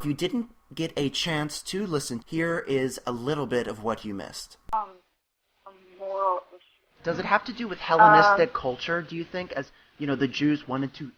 If you didn't get a chance to listen, here is a little bit of what you missed. A moral issue. Does it have to do with Hellenistic culture, do you think? As, you know, the Jews wanted to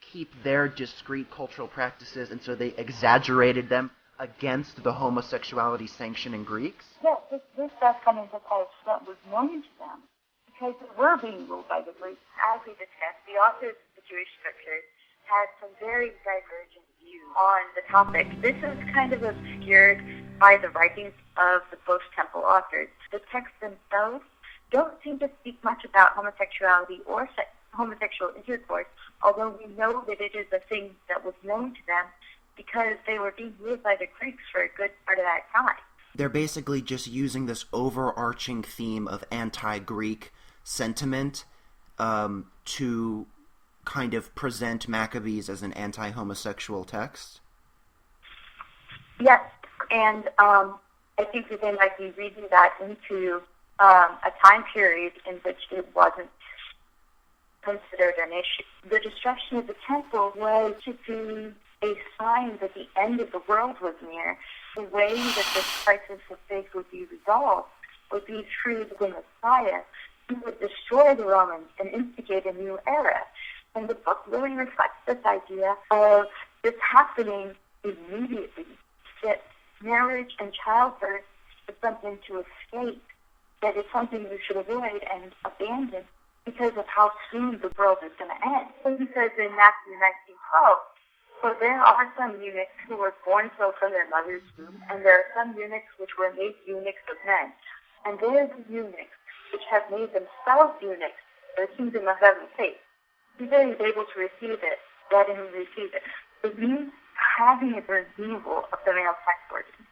keep their discrete cultural practices, and so they exaggerated them against the homosexuality sanctioning Greeks? Yes, this does come into play. That was known to them because they were being ruled by the Greeks. As we discussed, the authors of the Jewish scriptures had some very divergent views on the topic. This is kind of obscured by the writings of the post-temple authors. The texts themselves don't seem to speak much about homosexuality or homosexual intercourse, although we know that it is a thing that was known to them because they were being ruled by the Greeks for a good part of that time. They're basically just using this overarching theme of anti-Greek sentiment to kind of present Maccabees as an anti-homosexual text? Yes, and I think that they might be reading that into a time period in which it wasn't considered an issue. The destruction of the temple was to be a sign that the end of the world was near. The way that this crisis of faith would be resolved would be through the Messiah, who would destroy the Romans and instigate a new era. And the book really reflects this idea of this happening immediately, that marriage and childbirth is something to escape, that it's something you should avoid and abandon because of how soon the world is going to end. So he says in Matthew 19:12, for there are some eunuchs who were born so from their mother's womb, and there are some eunuchs which were made eunuchs of men. And they are the eunuchs which have made themselves eunuchs for the kingdom of heaven faith. Whoever is able to receive it, let him receive it. It means having a removal of the male sex organ.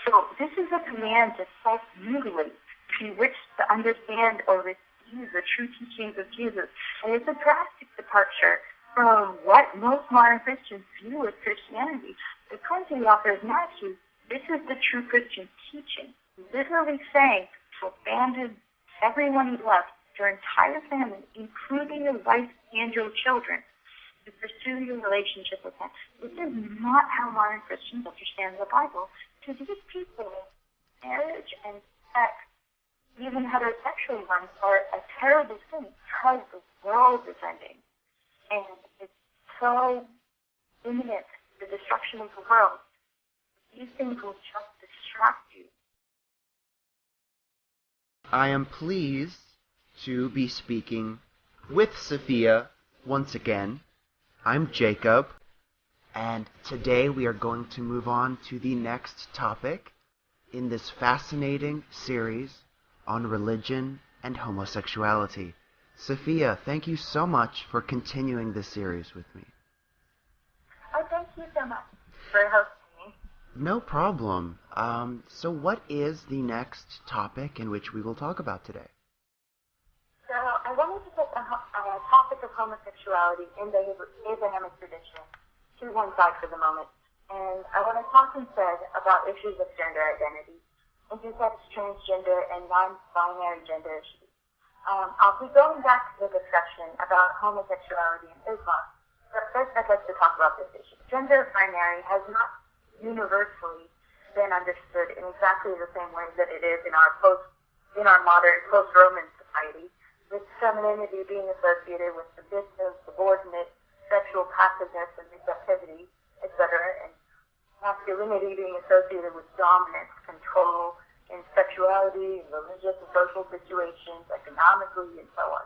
So this is a command to self-mutilate, if you wish to understand or receive the true teachings of Jesus. And it's a drastic departure from what most modern Christians view as Christianity. According to the author of Matthew, this is the true Christian teaching. Literally saying to abandon everyone you love, your entire family, including your wife and your children, to pursue your relationship with him. This is not how modern Christians understand the Bible. To these people, marriage and sex, even heterosexual ones, are a terrible thing because the world is ending. And it's so imminent, the destruction of the world. These things will just distract you. I am pleased to be speaking with Sophia once again. I'm Jacob, and today we are going to move on to the next topic in this fascinating series on religion and homosexuality. Sophia, thank you so much for continuing this series with me. Oh, thank you so much for hosting me. No problem. So what is the next topic in which we will talk about today? So I wanted to put the topic of homosexuality in the Abrahamic tradition to one side for the moment. And I want to talk instead about issues of gender identity, intersex, transgender, and non-binary gender issues. I'll be going back to the discussion about homosexuality in Islam, but first I'd like to talk about this issue. Gender binary has not universally been understood in exactly the same way that it is in our modern post-Roman society, with femininity being associated with submissive, subordinate, sexual passiveness and receptivity, etc., and masculinity being associated with dominance, control, in sexuality, in religious and social situations, economically, and so on.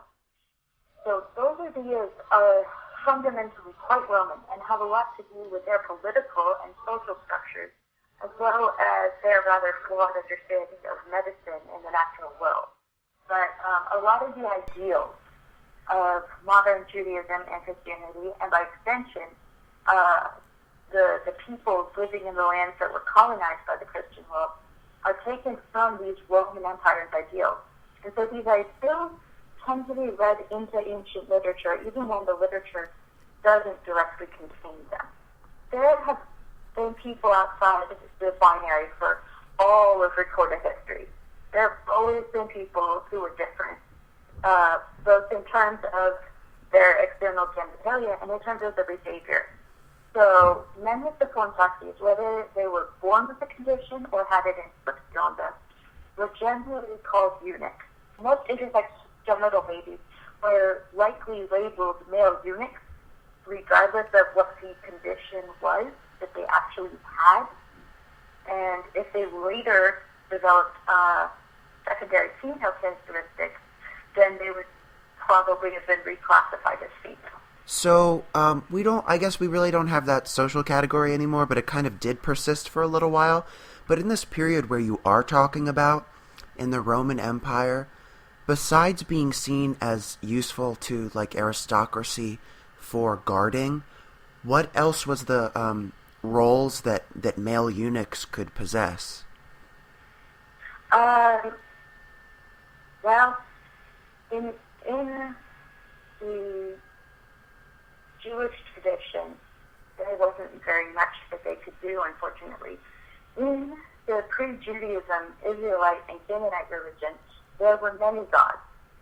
So those ideas are fundamentally quite Roman and have a lot to do with their political and social structures, as well as their rather flawed understanding of medicine in the natural world. But a lot of the ideals of modern Judaism and Christianity, and by extension, the peoples living in the lands that were colonized by the Christian world, are taken from these Roman Empire's ideals. And so these ideals tend to be read into ancient literature, even when the literature doesn't directly contain them. There have been people outside the binary for all of recorded history. There have always been people who were different, both in terms of their external genitalia and in terms of their behavior. So men with deformities, whether they were born with the condition or had it inflicted on them, were generally called eunuchs. Most intersex genital babies were likely labeled male eunuchs, regardless of what the condition was that they actually had. And if they later developed secondary female characteristics, then they would probably have been reclassified as female. So, I guess we really don't have that social category anymore, but it kind of did persist for a little while. But in this period where you are talking about, in the Roman Empire, besides being seen as useful to, like, aristocracy for guarding, what else was the roles that male eunuchs could possess? Well, in the Jewish tradition, there wasn't very much that they could do, unfortunately. In the pre-Judaism, Israelite, and Canaanite religion, there were many gods,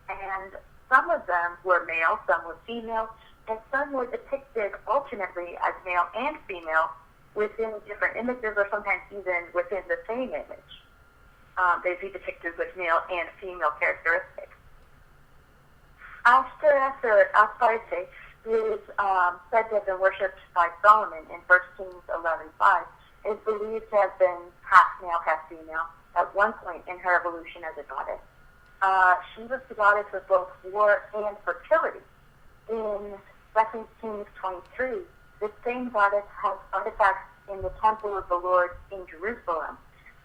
and some of them were male, some were female, and some were depicted alternately as male and female within different images, or sometimes even within the same image. They'd be depicted with male and female characteristics. Astarte is said to have been worshipped by Solomon in 1 Kings 11:5. Is believed to have been half male, half female at one point in her evolution as a goddess. She was the goddess of both war and fertility. In 2 Kings 23, the same goddess has artifacts in the temple of the Lord in Jerusalem,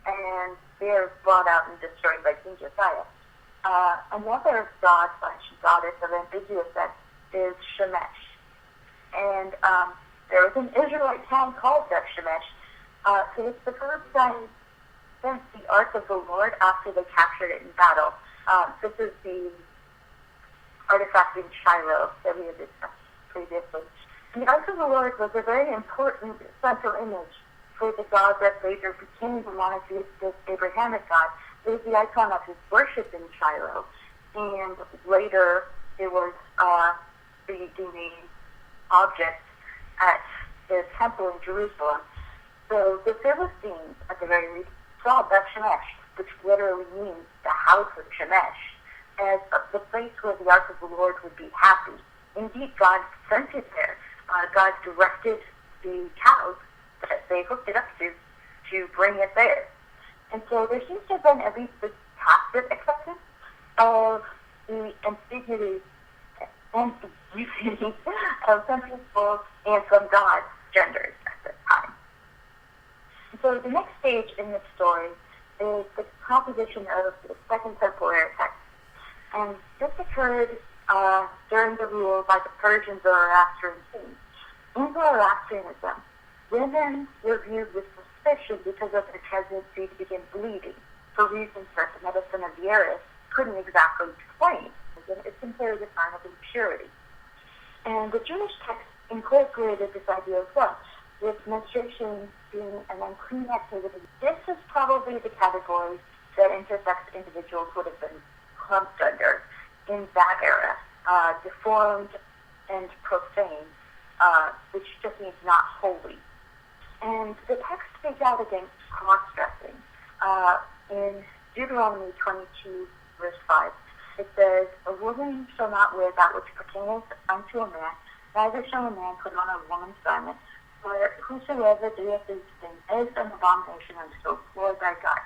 and they're brought out and destroyed by King Josiah. Another goddess of ambiguous sex is Shemesh. And there was an Israelite town called Shemesh. So it's the first time since the Ark of the Lord after they captured it in battle. This is the artifact in Shiloh that we had discussed previously. The Ark of the Lord was a very important central image for the God that later became the monotheistic Abrahamic God. It was the icon of his worship in Shiloh, and later it was the main object at the temple in Jerusalem. So the Philistines, at the very least, saw Shemesh, which literally means the house of Shemesh, as the place where the Ark of the Lord would be happy. Indeed, God sent it there. God directed the cows that they hooked it up to bring it there. And so there seems to have been at least this tacit acceptance of the ambiguity of some people and some gods' genders at this time. So the next stage in this story is the composition of the Second Temple era text. And this occurred during the rule by the Persian Zoroastrian kings. In Zoroastrianism, women were viewed with suspicion because of their tendency to begin bleeding, for reasons that the medicine of the heiress couldn't exactly explain. It's considered a sign of impurity. And the Jewish text incorporated this idea as well, with menstruation being an unclean activity. This is probably the category that intersex individuals would have been clumped under in that era, deformed and profane, which just means not holy. And the text speaks out against cross-dressing. In Deuteronomy 22, verse 5, it says, "A woman shall not wear that which pertaineth unto a man, neither shall a man put on a woman's garment, for whosoever doeth these things is an abomination unto the Lord thy God."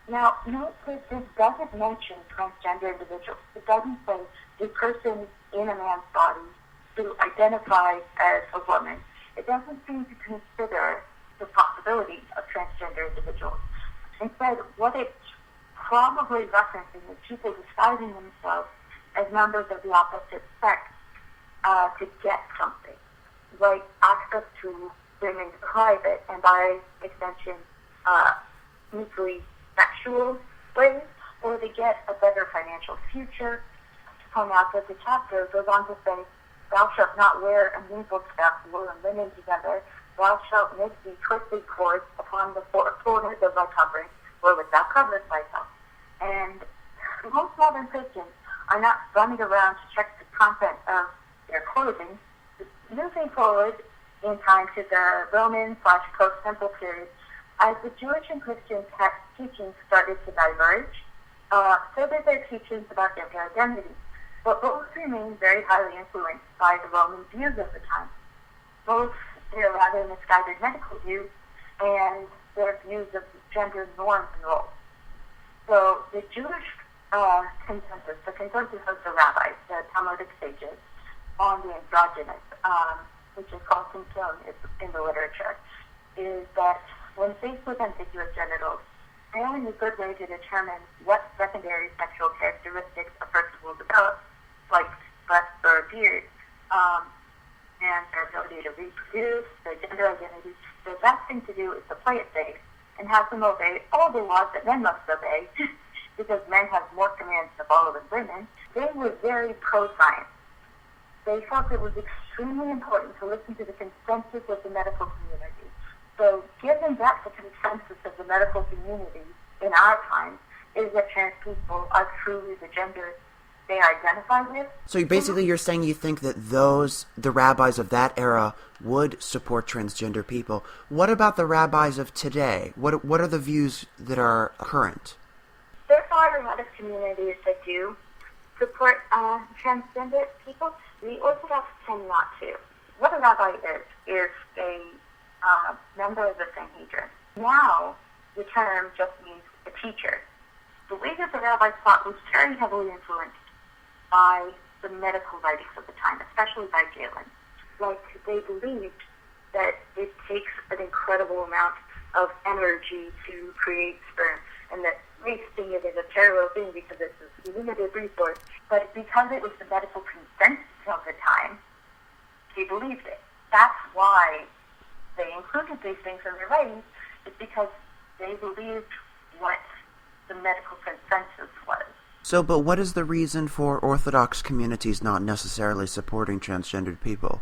Now, note that this doesn't mention transgender individuals. It doesn't say a person in a man's body who identifies as a woman. It doesn't seem to consider the possibility of transgender individuals. Instead, what it's probably referencing is people disguising themselves as members of the opposite sex to get something, like access to women's private and, by extension, mutually sexual ways, or to get a better financial future. To point out that the chapter goes on to say, "Thou shalt not wear a mingled stuff, wool and linen together. Thou shalt make thee twisted cords upon the four corners of thy covering, wherewith thou coverest thyself." And most modern Christians are not running around to check the content of their clothing. Moving forward in time to the Roman/post-temple period, as the Jewish and Christian teachings started to diverge, so did their teachings about gender identity. But both remained very highly influenced by the Roman views of the time, both their rather misguided medical views and their views of gender norms and roles. So the Jewish consensus, the consensus of the rabbis, the Talmudic sages, on the androgynous, which is called symptom in the literature, is that when faced with ambiguous genitals, knowing a good way to determine what secondary sexual characteristics a person will develop, like breasts or a beard, and their ability to reproduce, their gender identity, the best thing to do is to play it safe and have them obey all the laws that men must obey, because men have more commands to follow than women. They were very pro-science. They felt it was extremely important to listen to the consensus of the medical community. So given that the consensus of the medical community in our time is that trans people are truly the gender they identify with. So basically you're saying you think that the rabbis of that era would support transgender people. What about the rabbis of today? What are the views that are current? There are a lot of communities that do support transgender people. The Orthodox tend not to. What a rabbi is a member of the Sanhedrin. Now, the term just means a teacher. The way that the rabbis taught was very heavily influenced by the medical writings of the time, especially by Galen. Like, they believed that it takes an incredible amount of energy to create sperm, and that wasting it is a terrible thing because it's a limited resource. But because it was the medical consensus of the time, they believed it. That's why they included these things in their writings, is because they believed what the medical consensus was. So, but what is the reason for Orthodox communities not necessarily supporting transgendered people?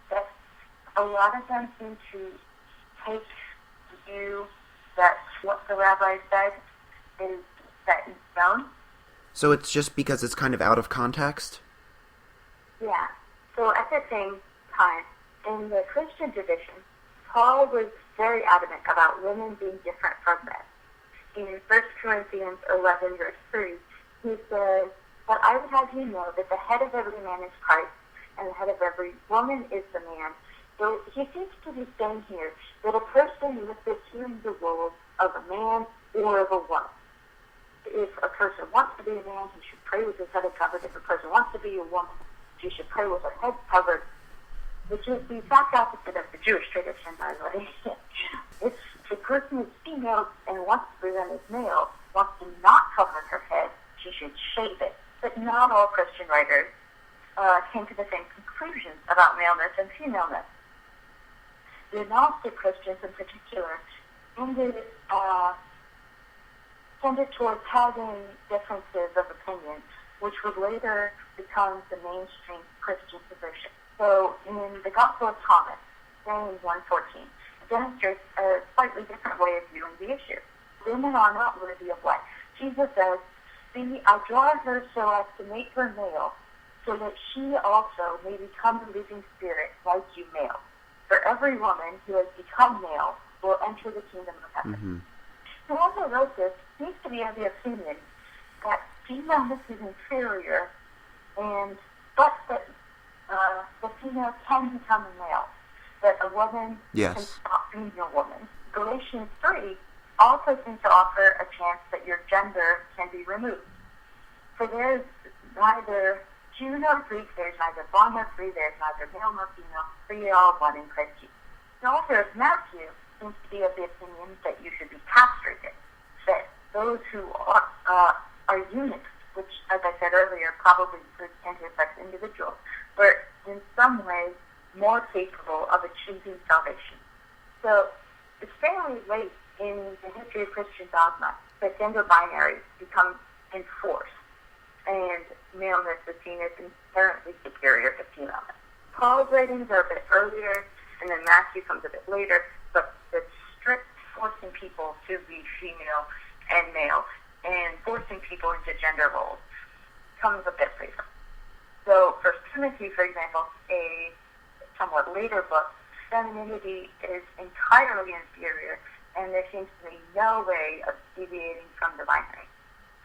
That a lot of them seem to take the view that what the rabbi said is set in stone. So it's just because it's kind of out of context? Yeah. So at the same time, in the Christian tradition, Paul was very adamant about women being different from men. In 1 Corinthians 11, verse 3, he says, "But I would have you know that the head of every man is Christ, and the head of every woman is the man." So he seems to be saying here that a person must assume the role of a man or of a woman. If a person wants to be a man, he should pray with his head covered. If a person wants to be a woman, she should pray with her head covered, which is the exact opposite of the Jewish tradition, by the way. If a person is female and wants to present as male, wants to not cover her head, she should shave it. But not all Christian writers came to the same conclusions about maleness and femaleness. The Gnostic Christians in particular tended towards having differences of opinion, which would later become the mainstream Christian position. So in the Gospel of Thomas, James 1:14, it demonstrates a slightly different way of viewing the issue. Women are not worthy of life. Jesus says, "See, I draw her so as to make her male, so that she also may become a living spirit like you male. For every woman who has become male will enter the kingdom of heaven." Mm-hmm. Whoever wrote this seems to be of the opinion that femaleness is inferior, but that the female can become a male, that a woman can stop being a woman. Galatians 3 also seems to offer a chance that your gender can be removed. For there is neither Jew nor Greek, there is neither bond nor free, there is neither male nor female, for ye are all one in Christ Jesus. The author of Matthew seems to be of the opinion that you should be castrated, that those who are eunuchs, which, as I said earlier, probably includes intersex individuals, were in some way more capable of achieving salvation. So it's fairly late in the history of Christian dogma that gender binaries become enforced, and maleness is seen as inherently superior to femaleness. Paul's writings are a bit earlier, and then Matthew comes a bit later, but the strict forcing people to be female and male and forcing people into gender roles comes a bit later. So, for Timothy, for example, a somewhat later book, femininity is entirely inferior, and there seems to be no way of deviating from the binary.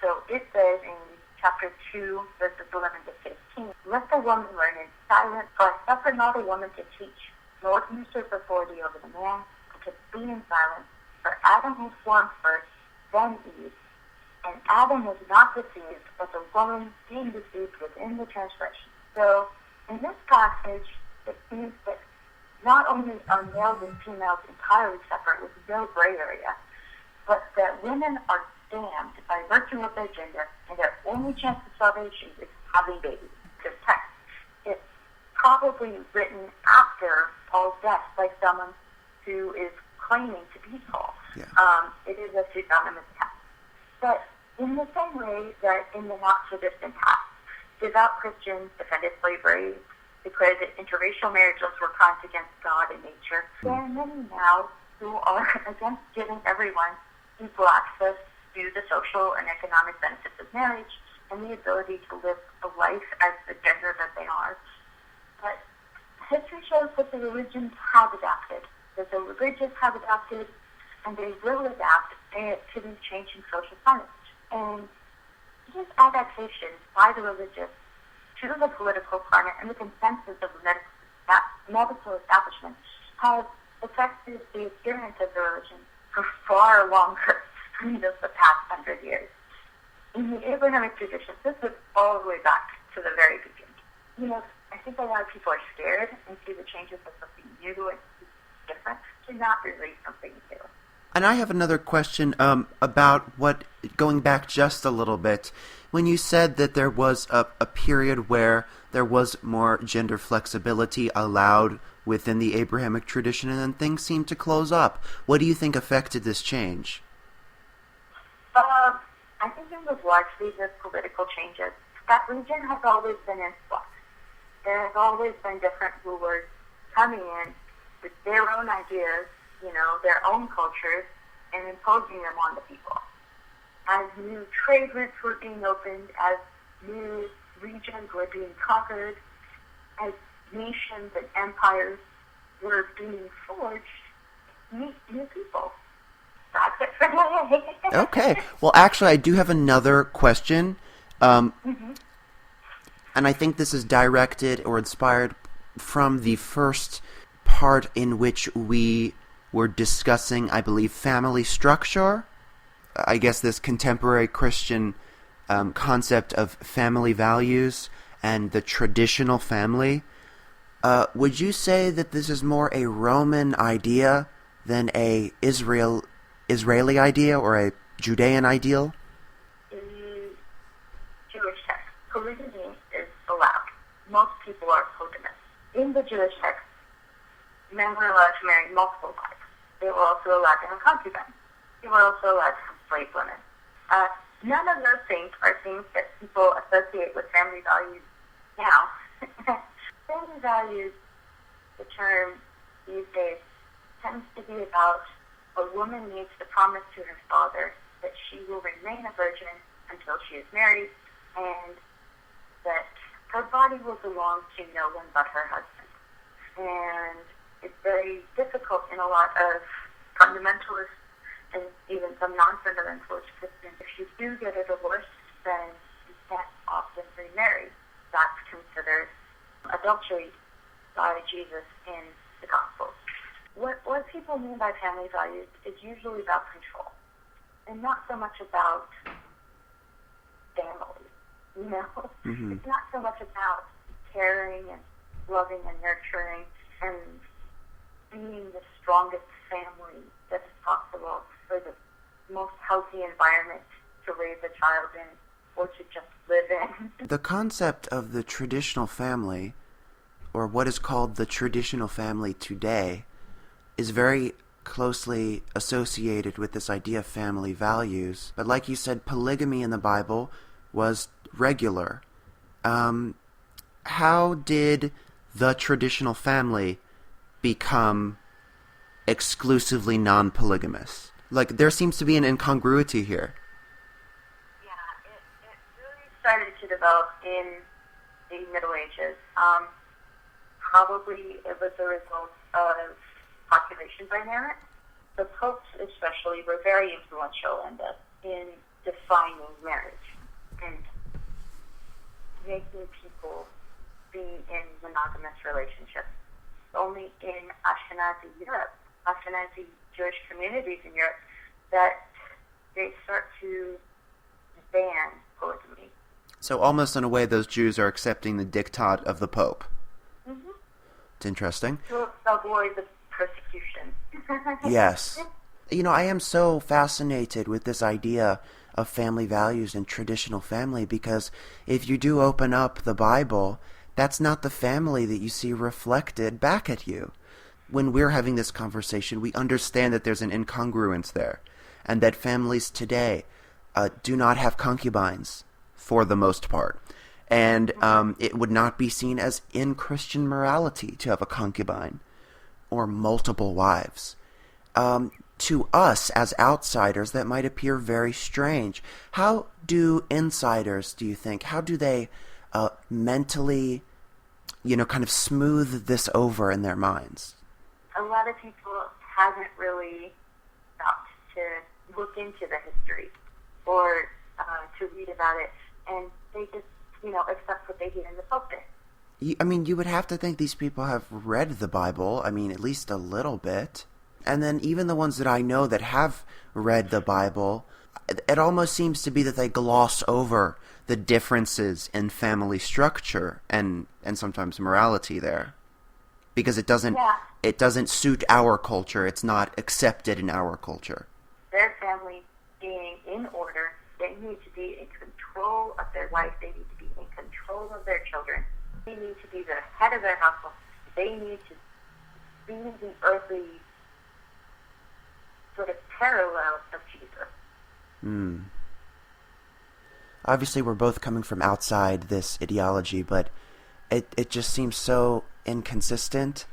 So it says in chapter 2, verses 11 to 15, "Let the woman learn in silence, for I suffer not a woman to teach, nor to usurp authority over the man, but to be in silence. For Adam was formed first, then Eve. And Adam was not deceived, but the woman being deceived within the transgression." So in this passage, it seems that not only are males and females entirely separate with no gray area, but that women are damned by virtue of their gender, and their only chance of salvation is having babies. This text, it's probably written after Paul's death by someone who is claiming to be Paul. Yeah. It is a pseudonymous text. But in the same way that in the not-so-distant past, devout Christians defended slavery, declared that interracial marriages were crimes against God and nature, there are many now who are against giving everyone equal access to the social and economic benefits of marriage and the ability to live a life as the gender that they are. But history shows that the religions have adapted, that the religious have adapted, and they will adapt to these changing social climates. And this adaptation by the religious to the political climate and the consensus of the medical establishment has affected the experience of the religion for far longer than just the past 100 years. In the Abrahamic tradition, this is all the way back to the very beginning. I think a lot of people are scared and see the changes as something new and different. It's not really something new. And I have another question about going back just a little bit. When you said that there was a period where there was more gender flexibility allowed within the Abrahamic tradition and then things seemed to close up, what do you think affected this change? I think it was largely the political changes. That region has always been in flux. There has always been different rulers coming in with their own ideas, their own cultures, and imposing them on the people. As new trade routes were being opened, as new regions were being conquered, as nations and empires were being forged, meet new people. That's it for me. Okay. Well, actually, I do have another question. And I think this is directed or inspired from the first part in which we were discussing, I believe, family structure. I guess this contemporary Christian concept of family values and the traditional family. Would you say that this is more a Roman idea than a Israeli idea or a Judean ideal? In Jewish text, polygamy is allowed. Most people are polygamous. In the Jewish text, men were allowed to marry multiple wives. They were also allowed to have concubines. They were also allowed to have slave women. None of those things are things that people associate with family values now. Family values, the term these days, tends to be about a woman needs to promise to her father that she will remain a virgin until she is married, and that her body will belong to no one but her husband. And it's very difficult in a lot of fundamentalist and even some non-fundamentalist Christians. If you do get a divorce, then you can't often remarry. That's considered adultery by Jesus in the Gospels. What people mean by family values is usually about control, and not so much about family. Mm-hmm. It's not so much about caring and loving and nurturing and being the strongest family that is possible, or the most healthy environment to raise a child in, or to just live in. The concept of the traditional family, or what is called the traditional family today, is very closely associated with this idea of family values. But like you said, polygamy in the Bible was regular. How did the traditional family become exclusively non-polygamous? Like, there seems to be an incongruity here. Yeah, it really started to develop in the Middle Ages. probably it was a result of population dynamics. The popes especially were very influential in defining marriage and making people be in monogamous relationships. Only in Ashkenazi Europe, Ashkenazi Jewish communities in Europe, that they start to ban polygamy. So almost in a way, those Jews are accepting the diktat of the Pope. Mm-hmm. It's interesting. To avoid the persecution. Yes. You know, I am so fascinated with this idea of family values and traditional family, because if you do open up the Bible, that's not the family that you see reflected back at you. When we're having this conversation, we understand that there's an incongruence there, and that families today do not have concubines for the most part. And it would not be seen as in Christian morality to have a concubine or multiple wives. To us, as outsiders, that might appear very strange. How do insiders, do you think, how do they mentally, kind of smooth this over in their minds? A lot of people haven't really stopped to look into the history or to read about it, and they just, accept what they hear in the pulpit. I mean, you would have to think these people have read the Bible, at least a little bit. And then even the ones that I know that have read the Bible, it almost seems to be that they gloss over the differences in family structure and sometimes morality there. Because it doesn't suit our culture. It's not accepted in our culture. Their family being in order, they need to be in control of their life. They need to be in control of their children. They need to be the head of their household. They need to be the earthly sort of parallel of Jesus. Obviously, we're both coming from outside this ideology, but it just seems so inconsistent,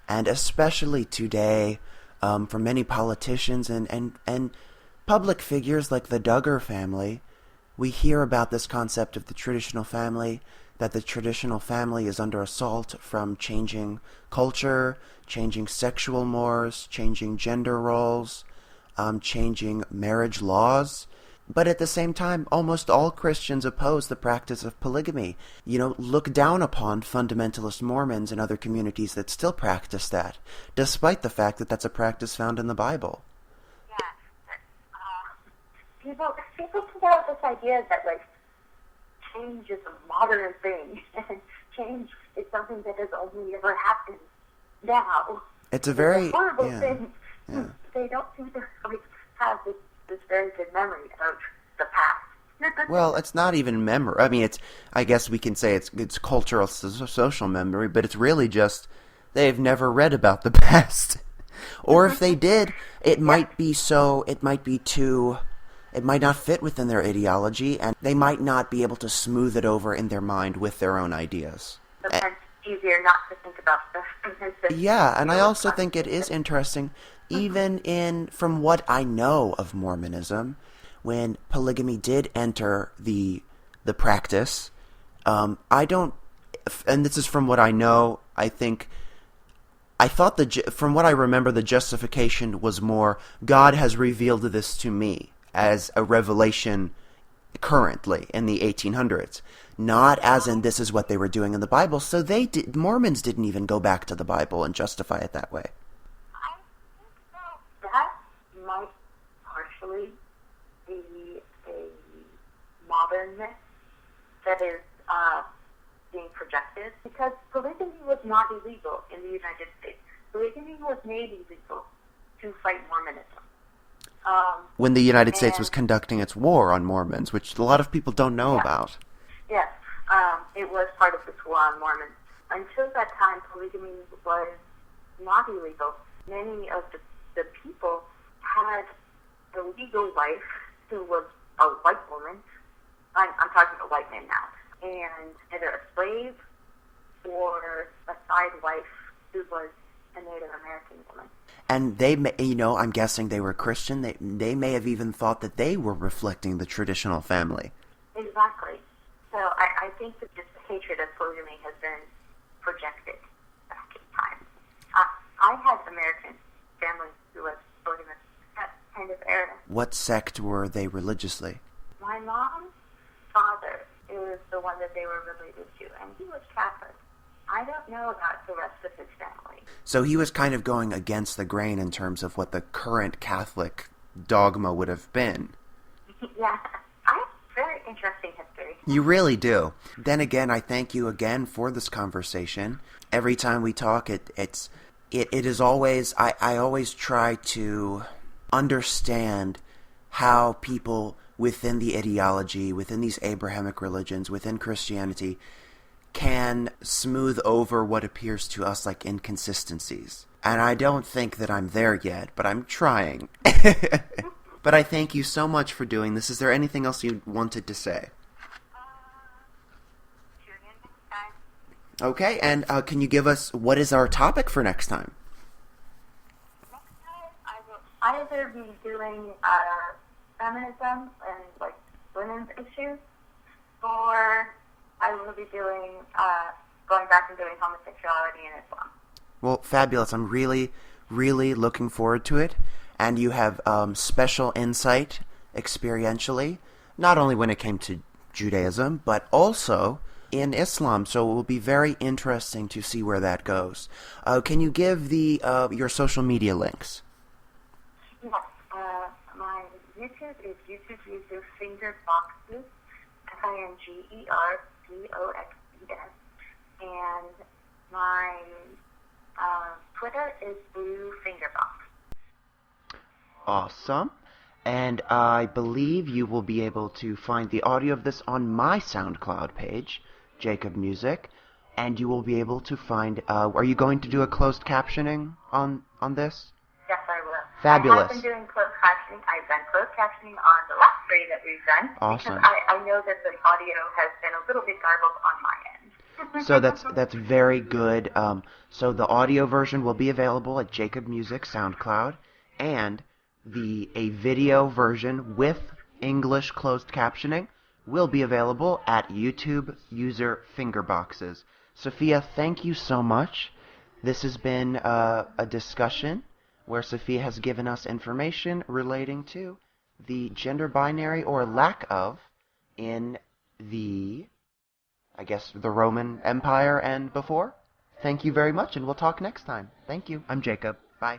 and especially today, for many politicians and public figures like the Duggar family, we hear about this concept of the traditional family, that the traditional family is under assault from changing culture, changing sexual mores, changing gender roles, changing marriage laws. But at the same time, almost all Christians oppose the practice of polygamy. Look down upon fundamentalist Mormons and other communities that still practice that, despite the fact that that's a practice found in the Bible. Yeah. People put out this idea that, change is a modern thing, and change is something that has only ever happened now. It's a very horrible thing. Yeah. They don't seem to have this very good memory of the past. Well, it's not even memory. I guess we can say it's cultural, social memory, but it's really just they've never read about the past. Or if they did, it might not fit within their ideology, and they might not be able to smooth it over in their mind with their own ideas. Sometimes it's easier not to think about stuff. Yeah, and I also think it is interesting, even from what I know of Mormonism, when polygamy did enter the practice, and this is from what I know, from what I remember, the justification was more, God has revealed this to me as a revelation currently in the 1800s, not as in this is what they were doing in the Bible. So Mormons didn't even go back to the Bible and justify it that way. I think that might partially be a modern myth that is being projected, because polygamy was not illegal in the United States. Polygamy was made illegal to fight Mormonism. When the United States was conducting its war on Mormons, which a lot of people don't know about. Yes, it was part of this war on Mormons. Until that time, polygamy was not illegal. Many of the people had a legal wife who was a white woman. I'm talking about white men now. And either a slave or a side wife who was a Native American woman. And they may, I'm guessing they were Christian. They may have even thought that they were reflecting the traditional family. Exactly. So I think that this hatred of polygamy has been projected I had American family who was voting in that kind of era. What sect were they religiously? My mom's father is the one that they were related to, and he was Catholic. I don't know about the rest of his family. So he was kind of going against the grain in terms of what the current Catholic dogma would have been. Yeah, I have very interesting history. You really do. Then again, I thank you again for this conversation. Every time we talk, it is always, I always try to understand how people within the ideology, within these Abrahamic religions, within Christianity, can smooth over what appears to us like inconsistencies. And I don't think that I'm there yet, but I'm trying. But I thank you so much for doing this. Is there anything else you wanted to say? Tune in next time. Okay, and can you give us, what is our topic for next time? Next time, I will either be doing feminism and like women's issues, or I will be doing going back and doing homosexuality and Islam. Well, fabulous. I'm really, really looking forward to it. And you have special insight experientially, not only when it came to Judaism, but also in Islam. So it will be very interesting to see where that goes. Can you give your social media links? Yes. My YouTube is YouTube user Fingerboxes, FINGERBOXES, and my Twitter is Blue Fingerbox. Awesome. And I believe you will be able to find the audio of this on my SoundCloud page, Jacob Music, and you will be able to find, are you going to do a closed captioning on this? Yes, I will. Fabulous. I have been doing closed captioning. I've done closed captioning on the last 3 that we've done. Awesome. Because I know that the audio has been a little bit garbled on my end. So that's very good. So the audio version will be available at Jacob Music SoundCloud, and a video version with English closed captioning will be available at YouTube user Fingerboxes. Sophia, thank you so much. This has been a discussion where Sophia has given us information relating to the gender binary or lack of in the Roman Empire and before. Thank you very much, and we'll talk next time. Thank you. I'm Jacob. Bye.